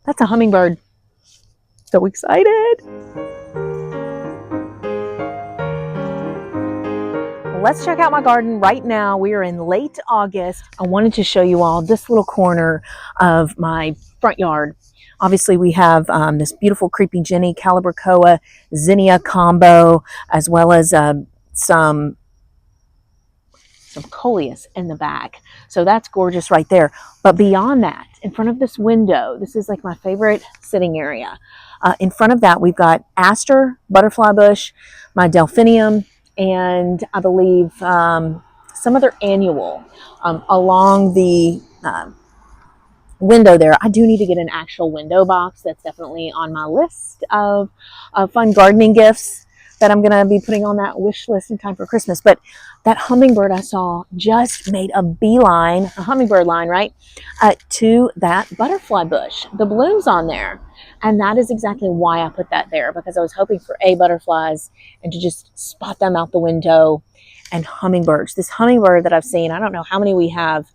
That's a hummingbird. So excited. Let's check out my garden right now. We are in late August. I wanted to show you all this little corner of my front yard. Obviously, we have this beautiful creeping Jenny Calibrachoa zinnia combo, as well as some coleus in the back. So that's gorgeous right there. But beyond that, in front of this window, this is like my favorite sitting area. In front of that, we've got aster, butterfly bush, my delphinium, and I believe some other annual along the window there. I do need to get an actual window box. That's definitely on my list of fun gardening gifts that I'm going to be putting on that wish list in time for Christmas. But that hummingbird I saw just made a beeline, a hummingbird line, right, to that butterfly bush. The bloom's on there. And that is exactly why I put that there, because I was hoping for butterflies and to just spot them out the window, and hummingbirds. This hummingbird that I've seen, I don't know how many we have,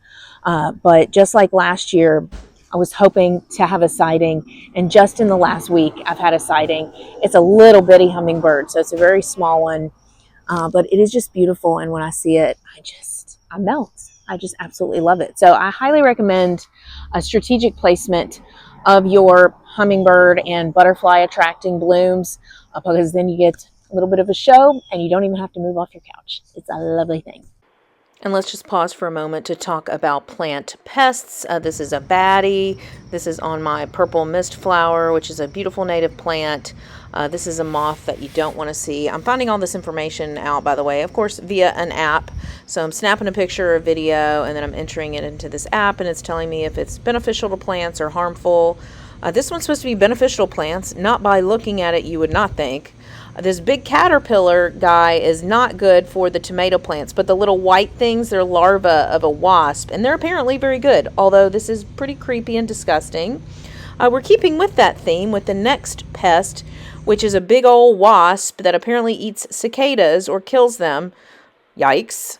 but just like last year, I was hoping to have a sighting, and just in the last week, I've had a sighting. It's a little bitty hummingbird, so it's a very small one, but it is just beautiful, and when I see it, I melt. I just absolutely love it. So I highly recommend a strategic placement of your hummingbird and butterfly attracting blooms, because then you get a little bit of a show and you don't even have to move off your couch. It's a lovely thing. And let's just pause for a moment to talk about plant pests. This is a baddie. This is on my purple mist flower, which is a beautiful native plant. This is a moth that you don't want to see. I'm finding all this information out, by the way, of course, via an app. So I'm snapping a picture or video, and then I'm entering it into this app, and it's telling me if it's beneficial to plants or harmful. This one's supposed to be beneficial to plants. Not by looking at it, you would not think. This big caterpillar guy is not good for the tomato plants, but the little white things, they're larvae of a wasp, and they're apparently very good, although this is pretty creepy and disgusting. We're keeping with that theme with the next pest, which is a big old wasp that apparently eats cicadas or kills them. Yikes.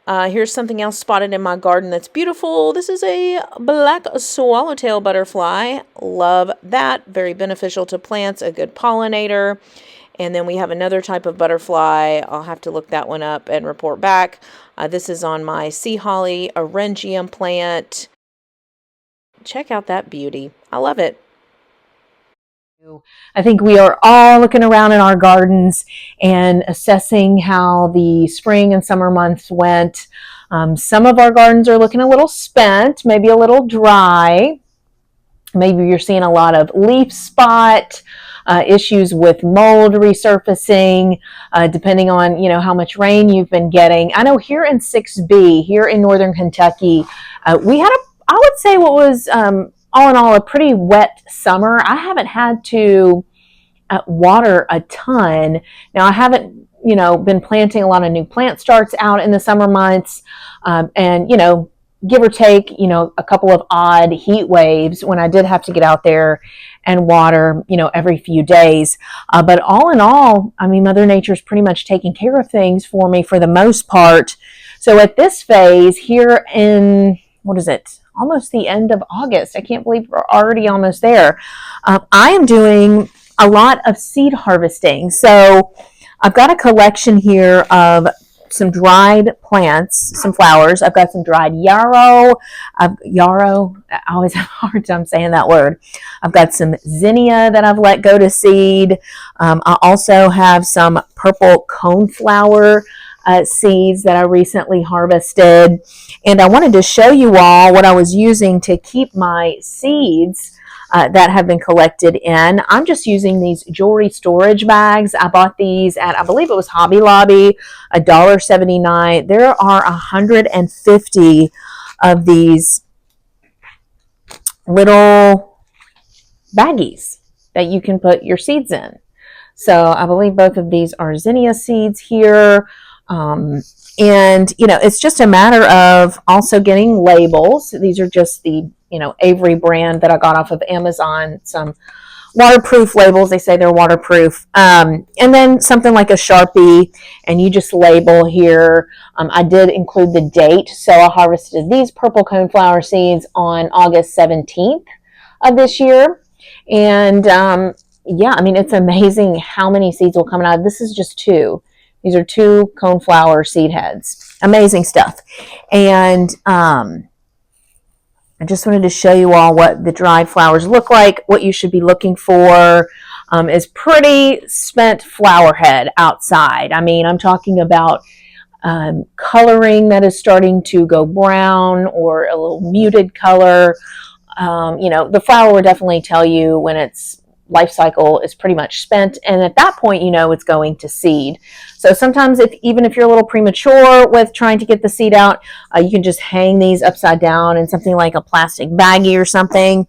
Here's something else spotted in my garden that's beautiful. This is a black swallowtail butterfly. Love that. Very beneficial to plants, a good pollinator. And then we have another type of butterfly. I'll have to look that one up and report back. This is on my sea holly orangium plant. Check out that beauty. I love it. I think we are all looking around in our gardens and assessing how the spring and summer months went. Some of our gardens are looking a little spent, maybe a little dry. Maybe you're seeing a lot of leaf spot, issues with mold resurfacing, depending on, how much rain you've been getting. I know here in 6B, here in Northern Kentucky, we had I would say what was, all in all, a pretty wet summer. I haven't had to water a ton. Now, I haven't, been planting a lot of new plant starts out in the summer months, and, give or take, a couple of odd heat waves when I did have to get out there and water, every few days. But all in all, Mother Nature's pretty much taking care of things for me for the most part. So at this phase here in, almost the end of August. I can't believe we're already almost there. I am doing a lot of seed harvesting. So I've got a collection here of some dried plants, some flowers. I've got some dried yarrow. I always have a hard time saying that word. I've got some zinnia that I've let go to seed. I also have some purple coneflower seeds that I recently harvested. And I wanted to show you all what I was using to keep my seeds that have been collected in. I'm just using these jewelry storage bags. I bought these at, I believe it was Hobby Lobby, $1.79. There are 150 of these little baggies that you can put your seeds in. So I believe both of these are zinnia seeds here. And, it's just a matter of also getting labels. These are just the, Avery brand that I got off of Amazon, some waterproof labels. They say they're waterproof. And then something like a Sharpie, and you just label here. I did include the date. So I harvested these purple coneflower seeds on August 17th. of this year. And yeah, I mean, it's amazing how many seeds will come out. This is just two. These are two coneflower seed heads. Amazing stuff. And I just wanted to show you all what the dried flowers look like. What you should be looking for is pretty spent flower head outside. I mean, I'm talking about coloring that is starting to go brown or a little muted color. You know, the flower will definitely tell you when its life cycle is pretty much spent, and at that point, you know it's going to seed. So sometimes, even if you're a little premature with trying to get the seed out, you can just hang these upside down in something like a plastic baggie or something.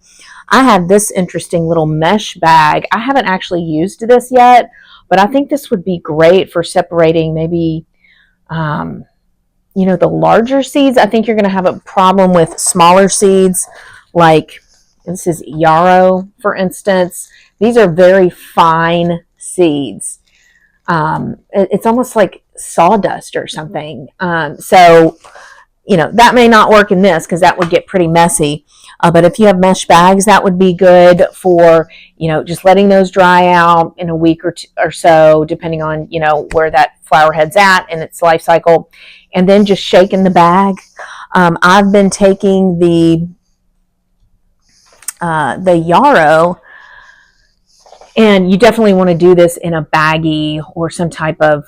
I have this interesting little mesh bag. I haven't actually used this yet, but I think this would be great for separating maybe you know, the larger seeds. I think you're going to have a problem with smaller seeds, like this is yarrow, for instance. These are very fine seeds. It's almost like sawdust or something. So, you know, that may not work in this because that would get pretty messy. But if you have mesh bags, that would be good for, you know, just letting those dry out in a week or two or so, depending on, you know, where that flower head's at in its life cycle, and then just shaking the bag. I've been taking the yarrow, and you definitely want to do this in a baggie or some type of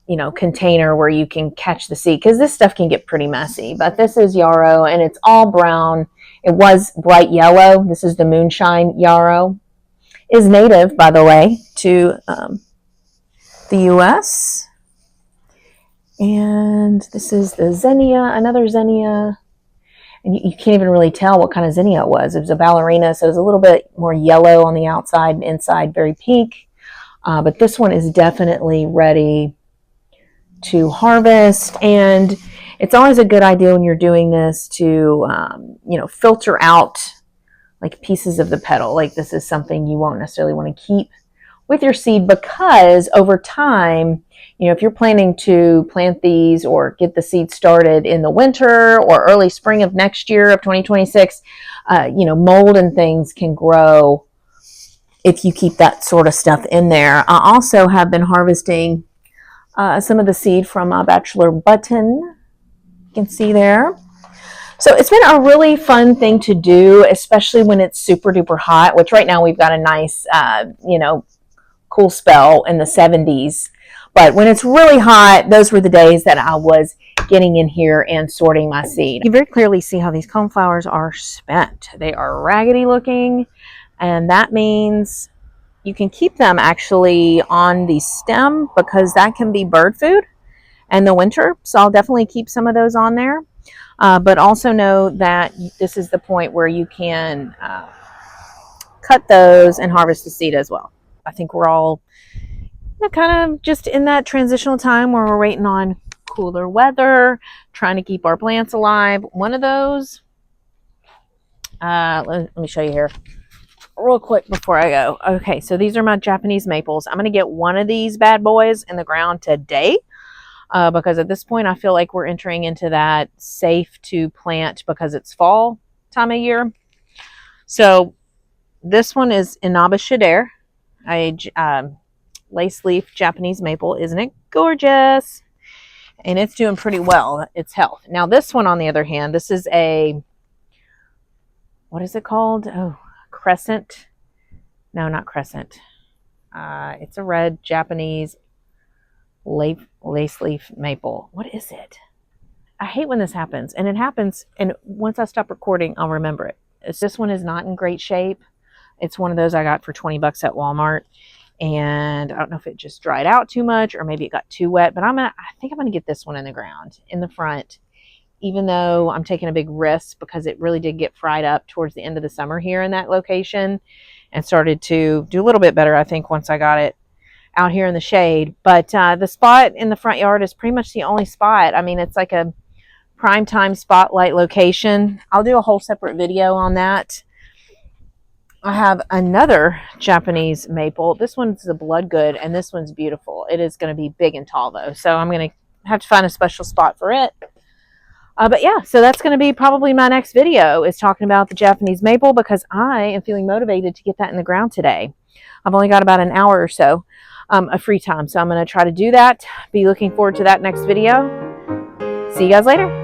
you know, container where you can catch the seed, because this stuff can get pretty messy. But this is yarrow, and it's all brown. It was bright yellow. This is the moonshine yarrow. Is native, by the way, to the U.S. And this is the zinnia, another zinnia. And you can't even really tell what kind of zinnia it was. It was a ballerina, so it was a little bit more yellow on the outside and inside very pink. But this one is definitely ready to harvest. And it's always a good idea when you're doing this to, you know, filter out like pieces of the petal. Like this is something you won't necessarily want to keep with your seed, because over time, you know, if you're planning to plant these or get the seed started in the winter or early spring of next year of 2026, you know, mold and things can grow if you keep that sort of stuff in there. I also have been harvesting some of the seed from a bachelor button. You can see there. So it's been a really fun thing to do, especially when it's super duper hot, which right now we've got a nice, you know, cool spell in the 70s. But when it's really hot, those were the days that I was getting in here and sorting my seed. You very clearly see how these coneflowers are spent. They are raggedy looking, and that means you can keep them actually on the stem, because that can be bird food in the winter. So I'll definitely keep some of those on there. But also know that this is the point where you can cut those and harvest the seed as well. I think we're all kind of just in that transitional time where we're waiting on cooler weather, trying to keep our plants alive. One of those, let me show you here real quick before I go. Okay, so these are my Japanese maples. I'm going to get one of these bad boys in the ground today, because at this point I feel like we're entering into that safe to plant because it's fall time of year. So this one is Inaba Shadere, a lace leaf Japanese maple. Isn't it gorgeous? And it's doing pretty well. It's health. Now this one, on the other hand, this is a, what is it called? Oh, crescent. No, not crescent. It's a red Japanese lace leaf maple. What is it? I hate when this happens. And it happens, and once I stop recording, I'll remember it. This one is not in great shape. It's one of those I got for 20 bucks at Walmart. And I don't know if it just dried out too much or maybe it got too wet, but I think I'm going to get this one in the ground in the front, even though I'm taking a big risk because it really did get fried up towards the end of the summer here in that location and started to do a little bit better, I think, once I got it out here in the shade. But the spot in the front yard is pretty much the only spot. I mean, it's like a prime time spotlight location. I'll do a whole separate video on that. I have another Japanese maple. This one's a blood good, and this one's beautiful. It is going to be big and tall, though, so I'm going to have to find a special spot for it. But yeah, so that's going to be probably my next video, is talking about the Japanese maple, because I am feeling motivated to get that in the ground today. I've only got about an hour or so of free time, so I'm going to try to do that. Be looking forward to that next video. See you guys later.